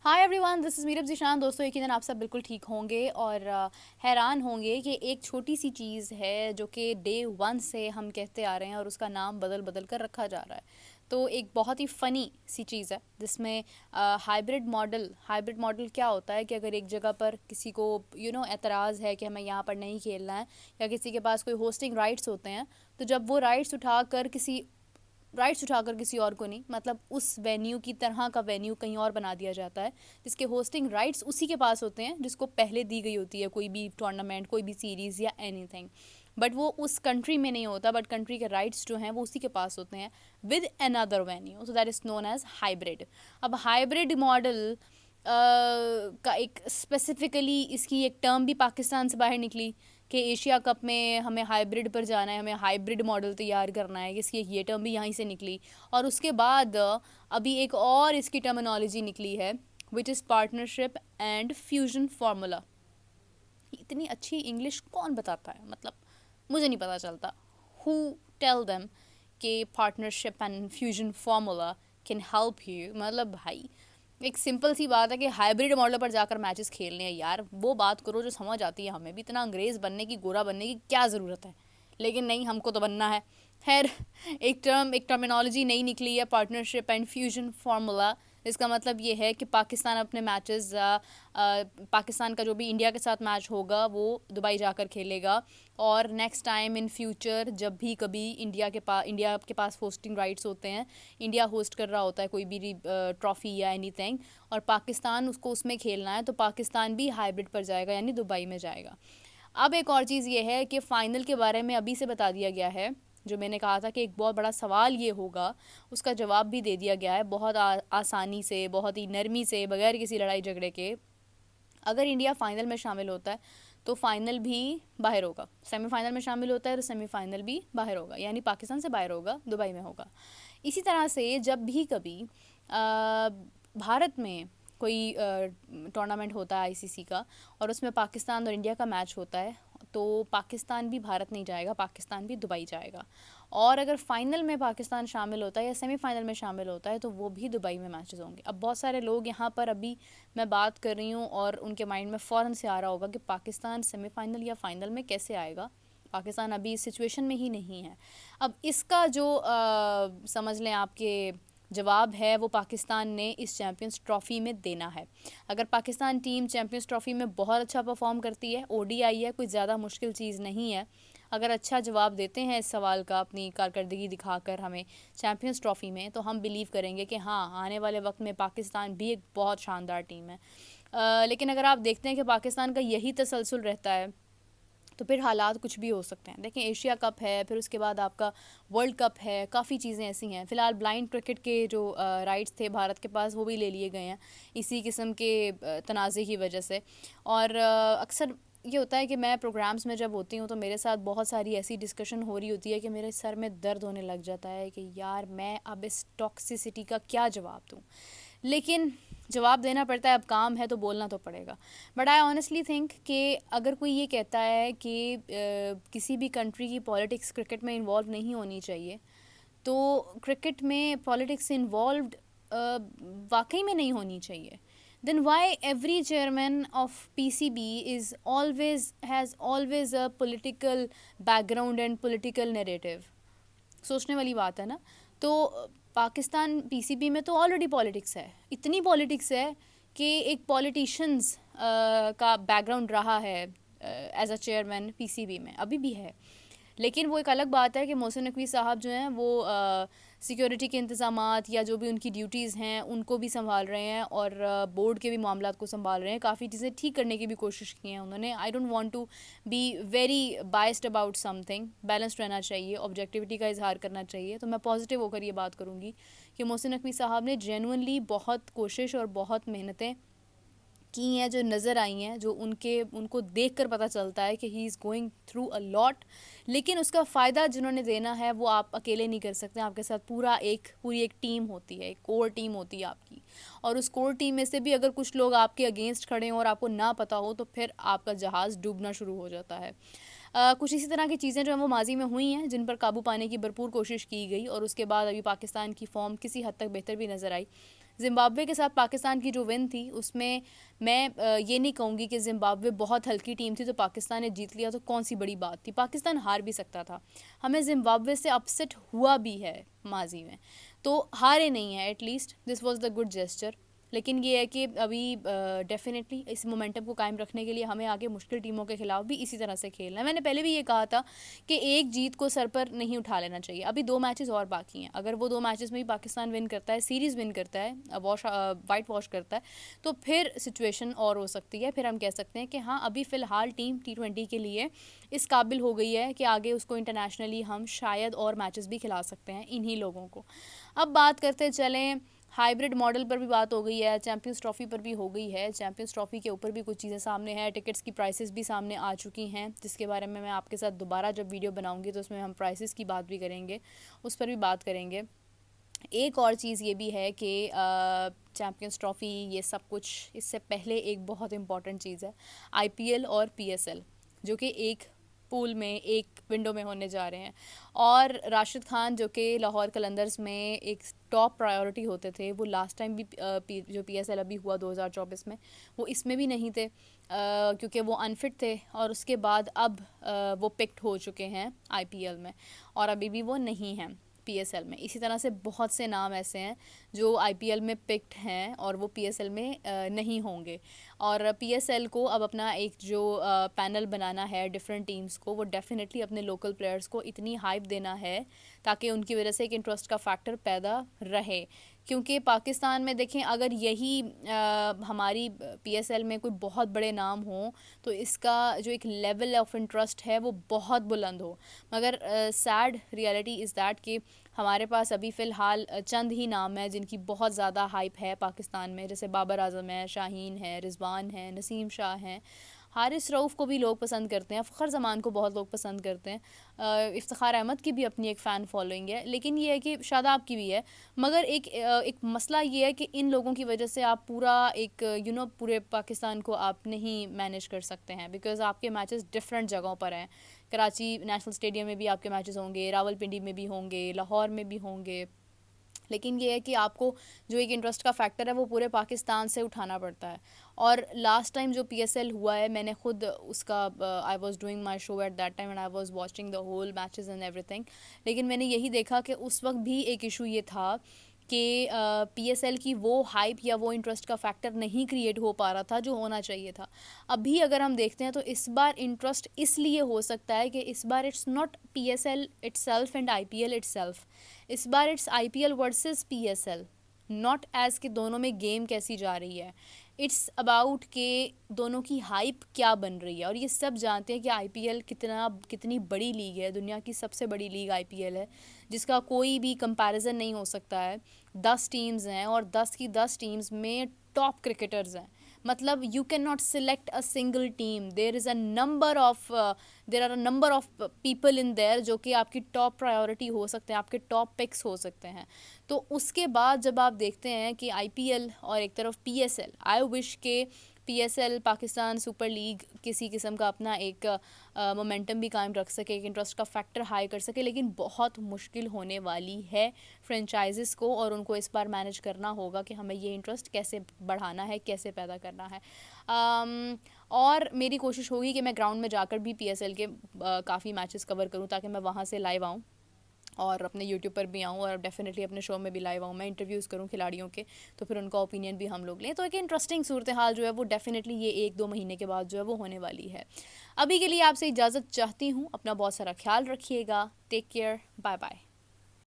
Hi everyone, this is Meerab Zeeshan. दोस्तों, एक ही दिन आप सब बिल्कुल ठीक होंगे और हैरान होंगे कि एक छोटी सी चीज़ है जो कि डे वन से हम कहते आ रहे हैं और उसका नाम बदल बदल कर रखा जा रहा है। तो एक बहुत ही फ़नी सी चीज़ है जिसमें हाइब्रिड मॉडल क्या होता है कि अगर एक जगह पर किसी को एतराज़ है कि हमें यहाँ पर नहीं खेलना है, या किसी के पास कोई होस्टिंग राइट्स होते हैं, तो जब वो राइट्स उठाकर किसी और को नहीं, मतलब उस वेन्यू की तरह का वेन्यू कहीं और बना दिया जाता है जिसके होस्टिंग राइट्स उसी के पास होते हैं जिसको पहले दी गई होती है कोई भी टूर्नामेंट, कोई भी सीरीज़ या एनीथिंग। बट वो उस कंट्री में नहीं होता, बट कंट्री के राइट्स जो हैं वो उसी के पास होते हैं with another venue, so that is known as hybrid. अब हाइब्रिड मॉडल का एक स्पेसिफिकली इसकी एक टर्म भी पाकिस्तान से बाहर निकली कि एशिया कप में हमें हाइब्रिड पर जाना है, हमें हाइब्रिड मॉडल तैयार करना है, इसकी एक ये टर्म भी यहीं से निकली। और उसके बाद अभी एक और इसकी टर्मिनोलॉजी निकली है which is partnership and fusion formula. इतनी अच्छी इंग्लिश कौन बताता है, मतलब मुझे नहीं पता चलता। हु टेल देम कि partnership and fusion formula can help you. मतलब भाई, एक सिंपल सी बात है कि हाइब्रिड मॉडल पर जाकर मैचेस खेलने हैं यार, वो बात करो जो समझ आती है हमें भी। इतना अंग्रेज़ बनने की, गोरा बनने की क्या ज़रूरत है? लेकिन नहीं, हमको तो बनना है। खैर, एक टर्मिनोलॉजी नई निकली है, पार्टनरशिप एंड फ्यूजन फार्मूला। इसका मतलब ये है कि पाकिस्तान अपने मैचेस, पाकिस्तान का जो भी इंडिया के साथ मैच होगा वो दुबई जाकर खेलेगा, और नेक्स्ट टाइम इन फ्यूचर जब भी कभी इंडिया के पास होस्टिंग राइट्स होते हैं, इंडिया होस्ट कर रहा होता है कोई भी ट्रॉफ़ी या एनीथिंग, और पाकिस्तान उसको उसमें खेलना है, तो पाकिस्तान भी हाइब्रिड पर जाएगा, यानी दुबई में जाएगा। अब एक और चीज़ ये है कि फ़ाइनल के बारे में अभी से बता दिया गया है। जो मैंने कहा था कि एक बहुत बड़ा सवाल ये होगा, उसका जवाब भी दे दिया गया है बहुत आसानी से, बहुत ही नरमी से, बगैर किसी लड़ाई झगड़े के। अगर इंडिया फ़ाइनल में शामिल होता है तो फ़ाइनल भी बाहर होगा, सेमीफाइनल में शामिल होता है तो सेमीफाइनल भी बाहर होगा, यानी पाकिस्तान से बाहर होगा, दुबई में होगा। इसी तरह से जब भी कभी भारत में कोई टूर्नामेंट होता है आईसीसी का, और उसमें पाकिस्तान और इंडिया का मैच होता है, तो पाकिस्तान भी भारत नहीं जाएगा, पाकिस्तान भी दुबई जाएगा। और अगर फाइनल में पाकिस्तान शामिल होता है या सेमीफाइनल में शामिल होता है तो वो भी दुबई में मैचेस होंगे। अब बहुत सारे लोग यहाँ पर, अभी मैं बात कर रही हूँ और उनके माइंड में फ़ौरन से आ रहा होगा कि पाकिस्तान सेमीफाइनल या फाइनल में कैसे आएगा, पाकिस्तान अभी इस सिचुएशन में ही नहीं है। अब इसका जो समझ लें आपके जवाब है, वो पाकिस्तान ने इस चैम्पियंस ट्रॉफ़ी में देना है। अगर पाकिस्तान टीम चैम्पियंस ट्रॉफ़ी में बहुत अच्छा परफॉर्म करती है, ओडीआई है, कोई ज़्यादा मुश्किल चीज़ नहीं है, अगर अच्छा जवाब देते हैं इस सवाल का अपनी कारकर्दगी दिखाकर हमें चैम्पियंस ट्रॉफ़ी में, तो हम बिलीव करेंगे कि हाँ, आने वाले वक्त में पाकिस्तान भी एक बहुत शानदार टीम है। लेकिन अगर आप देखते हैं कि पाकिस्तान का यही तसलसल रहता है तो फिर हालात कुछ भी हो सकते हैं। देखें, एशिया कप है, फिर उसके बाद आपका वर्ल्ड कप है, काफ़ी चीज़ें ऐसी हैं। फ़िलहाल ब्लाइंड क्रिकेट के जो राइट्स थे भारत के पास, वो भी ले लिए गए हैं इसी किस्म के तनाज़े की वजह से। और अक्सर ये होता है कि मैं प्रोग्राम्स में जब होती हूँ तो मेरे साथ बहुत सारी ऐसी डिस्कशन हो रही होती है कि मेरे सर में दर्द होने लग जाता है कि यार, मैं अब इस टॉक्सिसिटी का क्या जवाब दूँ। लेकिन जवाब देना पड़ता है, अब काम है तो बोलना तो पड़ेगा। बट आई ऑनेस्टली थिंक कि अगर कोई ये कहता है कि किसी भी कंट्री की पॉलिटिक्स क्रिकेट में इन्वॉल्व नहीं होनी चाहिए, तो क्रिकेट में पॉलिटिक्स इन्वॉल्व्ड वाकई में नहीं होनी चाहिए। Then why every chairman of PCB is always has always a political background and political narrative. सोचने वाली बात है ना। तो पाकिस्तान पीसीबी में तो ऑलरेडी पॉलिटिक्स है, इतनी पॉलिटिक्स है कि एक पॉलिटिशियंस का बैकग्राउंड रहा है एज अ चेयरमैन पीसीबी में, अभी भी है। लेकिन वो एक अलग बात है कि मोहसिन नकवी साहब जो हैं वो सिक्योरिटी के इंतज़ामात या जो भी उनकी ड्यूटीज़ हैं उनको भी संभाल रहे हैं, और बोर्ड के भी मामलात को संभाल रहे हैं। काफ़ी चीज़ें ठीक करने की भी कोशिश की हैं उन्होंने। I don't want to be very biased about something, balanced रहना चाहिए, ऑब्जेक्टिविटी का इजहार करना चाहिए। तो मैं पॉजिटिव होकर ये बात करूँगी कि मोहसिन नकवी साहब ने जेनुइनली बहुत कोशिश और बहुत मेहनतें की हैं जो नज़र आई हैं, जो उनको देख कर पता चलता है कि he is going through a lot. लेकिन उसका फ़ायदा जिन्होंने देना है वो आप अकेले नहीं कर सकते, आपके साथ पूरी एक टीम होती है, एक कोर टीम होती है आपकी। और उस कोर टीम में से भी अगर कुछ लोग आपके अगेंस्ट खड़े हों और आपको ना पता हो, तो फिर आपका जहाज़ डूबना शुरू हो जाता है। कुछ इसी तरह की चीज़ें जो हैं वो माजी में हुई हैं, जिन पर काबू पाने की भरपूर कोशिश की गई, और उसके बाद अभी पाकिस्तान की फॉर्म किसी हद तक बेहतर भी नज़र आई। जिम्बाब्वे के साथ पाकिस्तान की जो विन थी उसमें मैं ये नहीं कहूँगी कि जिम्बाब्वे बहुत हल्की टीम थी तो पाकिस्तान ने जीत लिया तो कौन सी बड़ी बात थी, पाकिस्तान हार भी सकता था। हमें जिम्बाब्वे से अपसेट हुआ भी है माजी में, तो हारे नहीं है, at least this was the good gesture. लेकिन ये है कि अभी डेफिनेटली इस मोमेंटम को कायम रखने के लिए हमें आगे मुश्किल टीमों के खिलाफ भी इसी तरह से खेलना है। मैंने पहले भी ये कहा था कि एक जीत को सर पर नहीं उठा लेना चाहिए, अभी 2 मैचेस और बाकी हैं। अगर वो 2 मैचेस में भी पाकिस्तान विन करता है, सीरीज़ विन करता है, वाइट वॉश करता है, तो फिर सिचुएशन और हो सकती है। फिर हम कह सकते हैं कि हाँ, अभी फ़िलहाल टीम T20 के लिए इस काबिल हो गई है कि आगे उसको इंटरनेशनली हम शायद और मैचेस भी खिला सकते हैं इन्हीं लोगों को। अब बात करते चलें, हाइब्रिड मॉडल पर भी बात हो गई है, चैम्पियंस ट्रॉफ़ी पर भी हो गई है। चैम्पियंस ट्रॉफ़ी के ऊपर भी कुछ चीज़ें सामने हैं, टिकट्स की प्राइसेस भी सामने आ चुकी हैं, जिसके बारे में मैं आपके साथ दोबारा जब वीडियो बनाऊंगी तो उसमें हम प्राइसेस की बात भी करेंगे, उस पर भी बात करेंगे। एक और चीज़ ये भी है कि चैम्पियंस ट्रॉफ़ी ये सब कुछ, इससे पहले एक बहुत इंपॉर्टेंट चीज़ है IPL और PSL, जो कि एक पूल में एक विंडो में होने जा रहे हैं। और राशिद खान जो कि लाहौर कलंदर्स में एक टॉप प्रायोरिटी होते थे, वो लास्ट टाइम भी जो PSL अभी हुआ 2024 में, वो इसमें भी नहीं थे क्योंकि वो अनफिट थे। और उसके बाद अब वो पिक्ड हो चुके हैं IPL में और अभी भी वो नहीं हैं PSL में। इसी तरह से बहुत से नाम ऐसे हैं जो IPL में पिक्ड हैं और वो PSL में नहीं होंगे। और PSL को अब अपना एक जो पैनल बनाना है डिफरेंट टीम्स को, वो डेफिनेटली अपने लोकल प्लेयर्स को इतनी हाइप देना है ताकि उनकी वजह से एक इंटरेस्ट का फैक्टर पैदा रहे। क्योंकि पाकिस्तान में देखें, अगर यही हमारी PSL में कोई बहुत बड़े नाम हो तो इसका जो एक लेवल ऑफ इंटरेस्ट है वो बहुत बुलंद हो। मगर सैड रियलिटी इज़ दैट कि हमारे पास अभी फ़िलहाल चंद ही नाम हैं जिनकी बहुत ज़्यादा हाइप है पाकिस्तान में, जैसे बाबर आज़म है, शाहीन है, रिजवान है, नसीम शाह हैं, हारिस रऊफ़ को भी लोग पसंद करते हैं, फ़खर ज़मान को बहुत लोग पसंद करते हैं, इफ्तिखार अहमद की भी अपनी एक फ़ैन फॉलोइंग है, लेकिन ये है कि शादाब की भी है। मगर एक मसला ये है कि इन लोगों की वजह से आप पूरा एक पूरे पाकिस्तान को आप नहीं मैनेज कर सकते हैं, बिकॉज़ आपके मैचेस डिफरेंट जगहों पर हैं। कराची नेशनल स्टेडियम में भी आपके मैचेस होंगे, रावलपिंडी में भी होंगे, लाहौर में भी होंगे। लेकिन ये है कि आपको जो एक इंटरेस्ट का फैक्टर है वो पूरे पाकिस्तान से उठाना पड़ता है। और लास्ट टाइम जो PSL हुआ है, मैंने खुद उसका I was doing my show at that time and I was watching the whole matches and everything. लेकिन मैंने यही देखा कि उस वक्त भी एक इशू ये था कि PSL की वो हाइप या वो इंटरेस्ट का फैक्टर नहीं क्रिएट हो पा रहा था जो होना चाहिए था। अभी अगर हम देखते हैं तो इस बार इंटरेस्ट इसलिए हो सकता है कि इस बार it's not PSL itself and IPL itself, इस बार it's IPL versus PSL, not as कि दोनों में गेम कैसी जा रही है, इट्स अबाउट के दोनों की हाइप क्या बन रही है। और ये सब जानते हैं कि IPL कितनी बड़ी लीग है, दुनिया की सबसे बड़ी लीग IPL है, जिसका कोई भी कंपैरिजन नहीं हो सकता है। 10 टीम्स हैं और 10 की 10 टीम्स में टॉप क्रिकेटर्स हैं। मतलब you can not select a single team, there are a number of people in there जो कि आपकी टॉप प्रायोरिटी हो सकते हैं, आपके टॉप पिक्स हो सकते हैं। तो उसके बाद जब आप देखते हैं कि IPL और एक तरफ PSL, आई विश के PSL पाकिस्तान सुपर लीग किसी किस्म का अपना एक मोमेंटम भी कायम रख सके, एक इंटरेस्ट का फैक्टर हाई कर सके, लेकिन बहुत मुश्किल होने वाली है फ्रेंचाइजेस को, और उनको इस बार मैनेज करना होगा कि हमें ये इंटरेस्ट कैसे बढ़ाना है, कैसे पैदा करना है। और मेरी कोशिश होगी कि मैं ग्राउंड में जाकर भी PSL के काफ़ी मैचेस कवर करूँ ताकि मैं वहाँ से लाइव आऊँ और अपने YouTube पर भी आऊँ और डेफिनेटली अपने शो में भी लाइव आऊँ, मैं इंटरव्यूज़ करूँ खिलाड़ियों के, तो फिर उनका ओपिनियन भी हम लोग लें। तो एक इंटरेस्टिंग सूरत हाल जो है वो डेफिनेटली ये 1-2 महीने के बाद जो है वो होने वाली है। अभी के लिए आपसे इजाज़त चाहती हूँ, अपना बहुत सारा ख्याल रखिएगा, टेक केयर, बाय बाय।